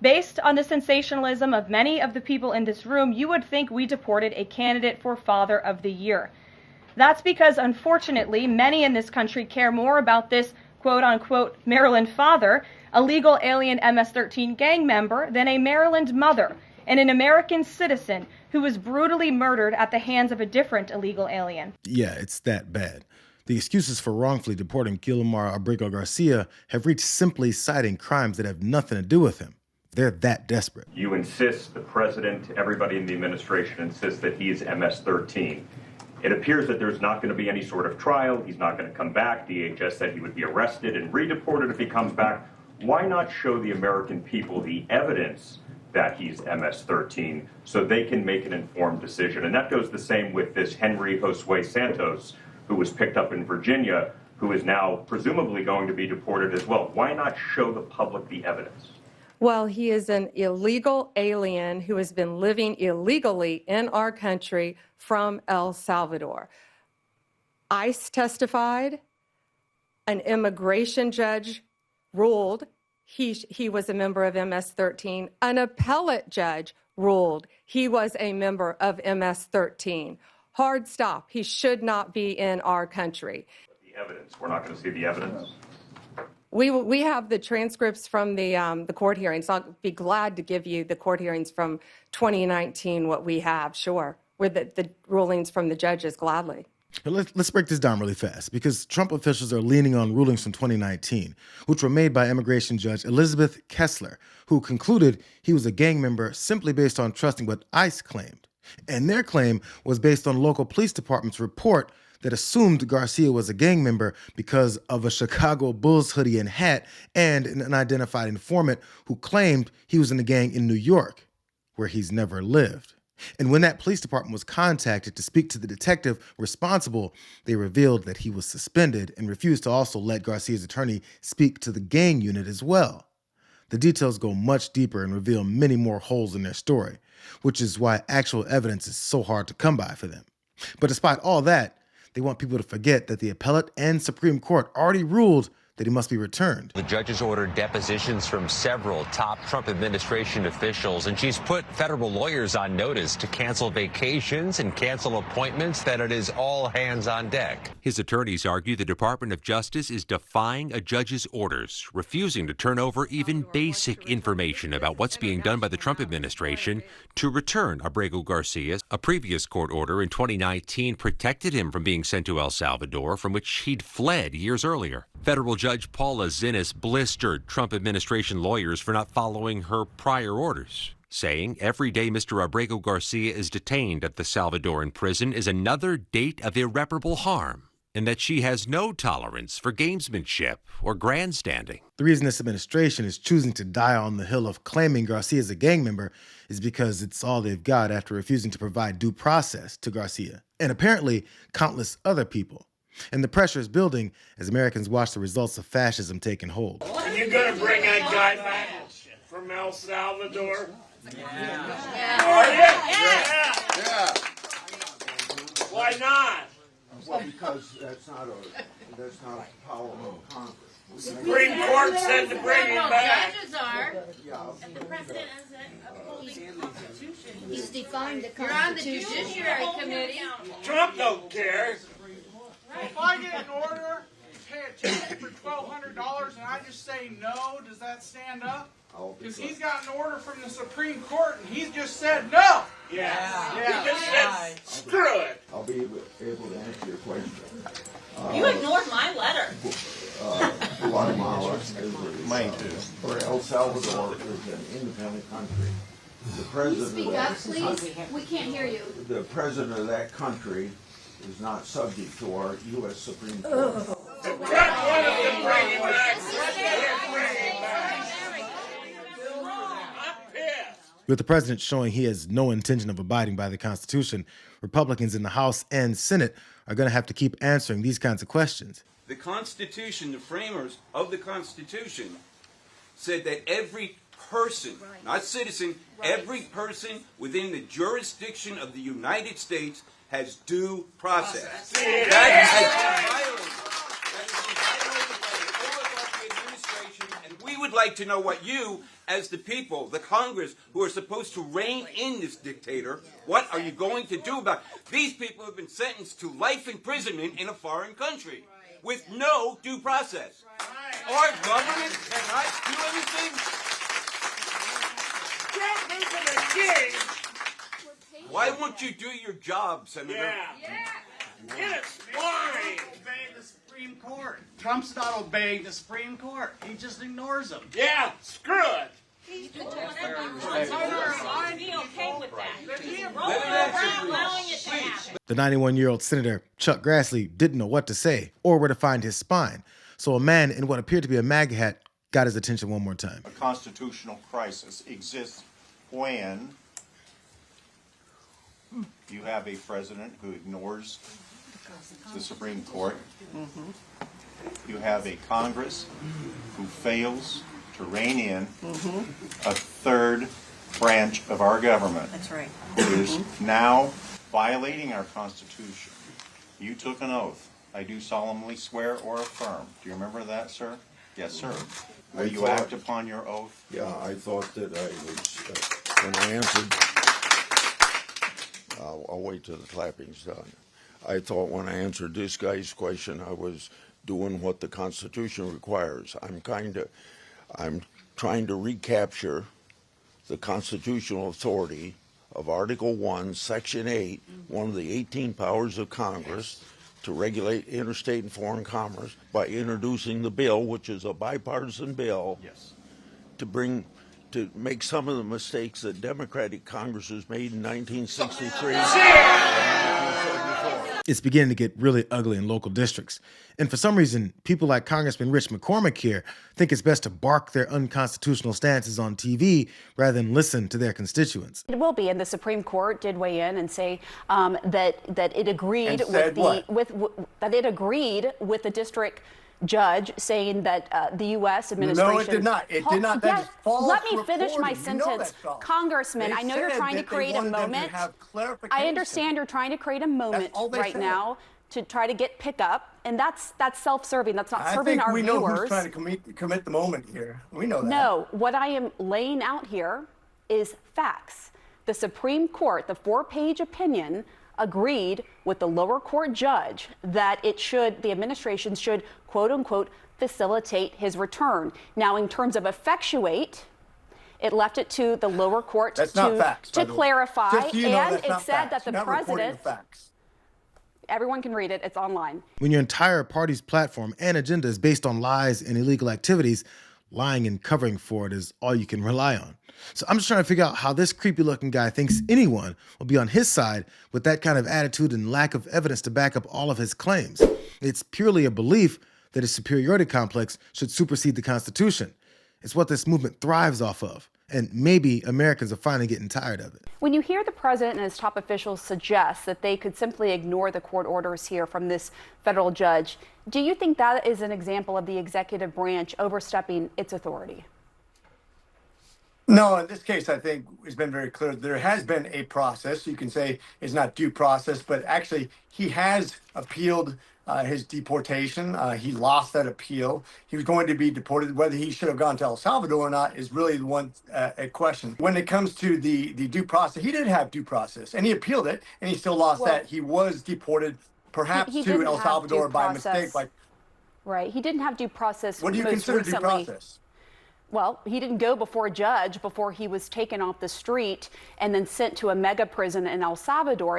Based on the sensationalism of many of the people in this room, you would think we deported a candidate for Father of the Year. That's because, unfortunately, many in this country care more about this quote-unquote Maryland father, a legal alien MS-13 gang member, than a Maryland mother and an American citizen who was brutally murdered at the hands of a different illegal alien. Yeah, it's that bad. The excuses for wrongfully deporting Guillermo Abrego Garcia have reached simply citing crimes that have nothing to do with him. They're that desperate. You insist, the president, everybody in the administration insists that he is MS-13. It appears that there's not going to be any sort of trial. He's not going to come back. DHS said he would be arrested and redeported if he comes back. Why not show the American people the evidence that he's MS-13 so they can make an informed decision? And that goes the same with this Henry Josue Santos, who was picked up in Virginia, who is now presumably going to be deported as well. Why not show the public the evidence? Well, he is an illegal alien who has been living illegally in our country from El Salvador. ICE testified, an immigration judge ruled he was a member of MS-13, an appellate judge ruled he was a member of MS-13. Hard stop. He should not be in our country. The evidence, we're not going to see the evidence? We have the transcripts from the court hearings. I'll be glad to give you the court hearings from 2019, what we have, sure, with the rulings from the judges, gladly. Let's break this down really fast, because Trump officials are leaning on rulings from 2019, which were made by immigration judge Elizabeth Kessler, who concluded he was a gang member simply based on trusting what ICE claimed. And their claim was based on local police department's report that assumed Garcia was a gang member because of a Chicago Bulls hoodie and hat and an unidentified informant who claimed he was in the gang in New York, where he's never lived. And when that police department was contacted to speak to the detective responsible, they revealed that he was suspended and refused to also let Garcia's attorney speak to the gang unit as well. The details go much deeper and reveal many more holes in their story, which is why actual evidence is so hard to come by for them. But despite all that, they want people to forget that the appellate and Supreme Court already ruled that he must be returned. The judges ordered depositions from several top Trump administration officials, and she's put federal lawyers on notice to cancel vacations and cancel appointments, that it is all hands on deck. His attorneys argue the Department of Justice is defying a judge's orders, refusing to turn over even basic information about what's being done by the Trump administration to return Abrego Garcia. A previous court order in 2019 protected him from being sent to El Salvador, from which he'd fled years earlier. Federal Judge Paula Zinnes blistered Trump administration lawyers for not following her prior orders, saying every day Mr. Abrego Garcia is detained at the Salvadoran prison is another date of irreparable harm, and that she has no tolerance for gamesmanship or grandstanding. The reason this administration is choosing to die on the hill of claiming Garcia as a gang member is because it's all they've got after refusing to provide due process to Garcia, and apparently countless other people. And the pressure is building as Americans watch the results of fascism taking hold. Are you going to bring that guy back from El Salvador? Yeah. Are you? Yeah. Why not? Well, because that's not a power of Congress. The Supreme Court said to bring him back. Judges are. And the president is upholding the Constitution. He's defined the You're on the Constitution. Judiciary Committee. Trump don't care. If I get an order to pay a ticket for $1,200 and I just say no, does that stand up? Because he's got an order from the Supreme Court and he's just said no. Yeah. He just said screw it. I'll be able to answer your question. You ignored my letter. Guatemala mine too. Or El Salvador is an independent country. The president Speak up, please. We can't hear you. The president of that country is not subject to our U.S. Supreme Court. Trump wanted to bring him back. I'm pissed. With the president showing he has no intention of abiding by the Constitution, Republicans in the House and Senate are going to have to keep answering these kinds of questions. The Constitution, the framers of the Constitution, said that every person, not citizen, every person within the jurisdiction of the United States has due process. That has been violated by the oligarchy administration, and we would like to know what you, as the people, the Congress, who are supposed to rein in this dictator, what are you going to do about it? These people have been sentenced to life imprisonment in a foreign country with no due process. Our government cannot do anything. Why won't you do your job, Senator? It's why obeying the Supreme Court. Trump's not obeying the Supreme Court. He just ignores them. Yeah, screw it. He's doing whatever he wants. I'd be okay with that. He's rolling around allowing it to happen. The 91-year-old Senator Chuck Grassley didn't know what to say or where to find his spine. So a man in what appeared to be a MAGA hat got his attention one more time. A constitutional crisis exists when you have a president who ignores the Supreme Court. You have a Congress who fails to rein in a third branch of our government. That's right. Who is now violating our Constitution. You took an oath. I do solemnly swear or affirm. Do you remember that, sir? Yes, sir. Will you act upon your oath? Yeah, I thought that I was, when I answered, I'll wait till the clapping's done. I thought when I answered this guy's question, I was doing what the Constitution requires. I'm trying to recapture the constitutional authority of Article 1, Section 8, one of the 18 powers of Congress to regulate interstate and foreign commerce by introducing the bill, which is a bipartisan bill, to make some of the mistakes that Democratic Congresses made in 1963 and 1974. It's beginning to get really ugly in local districts. And for some reason, people like Congressman Rich McCormick here think it's best to bark their unconstitutional stances on TV rather than listen to their constituents. It will be, and the Supreme Court did weigh in and say that it agreed that it agreed with the district judge saying that the U.S. administration... No, it did not. It did not. That is false Let me finish reporting. my sentence. Congressman, I know you're trying to create a moment. I understand you're trying to create a moment right now to try to get pickup, and that's self-serving. That's not serving our viewers. I think we know who's trying to commit the moment here. We know that. No, what I am laying out here is facts. The Supreme Court, the 4-page opinion, agreed with the lower court judge that the administration should, quote unquote, facilitate his return. Now, in terms of effectuate, it left it to the lower court to clarify, and it said that the president, everyone can read it, it's online. When your entire party's platform and agenda is based on lies and illegal activities, lying and covering for it is all you can rely on. So I'm just trying to figure out how this creepy looking guy thinks anyone will be on his side with that kind of attitude and lack of evidence to back up all of his claims. It's purely a belief that his superiority complex should supersede the Constitution. It's what this movement thrives off of. And maybe Americans are finally getting tired of it. When you hear the president and his top officials suggest that they could simply ignore the court orders here from this federal judge, do you think that is an example of the executive branch overstepping its authority? No, in this case, I think it's been very clear. There has been a process. You can say it's not due process, but actually he has appealed his deportation. He lost that appeal. He was going to be deported. Whether he should have gone to El Salvador or not is really the one a question. When it comes to the due process, he did have due process, and he appealed it, and he still lost that. He was deported, perhaps to El Salvador by mistake. Right. He didn't have due process. What do you consider due process? Well, he didn't go before a judge before he was taken off the street and then sent to a mega prison in El Salvador.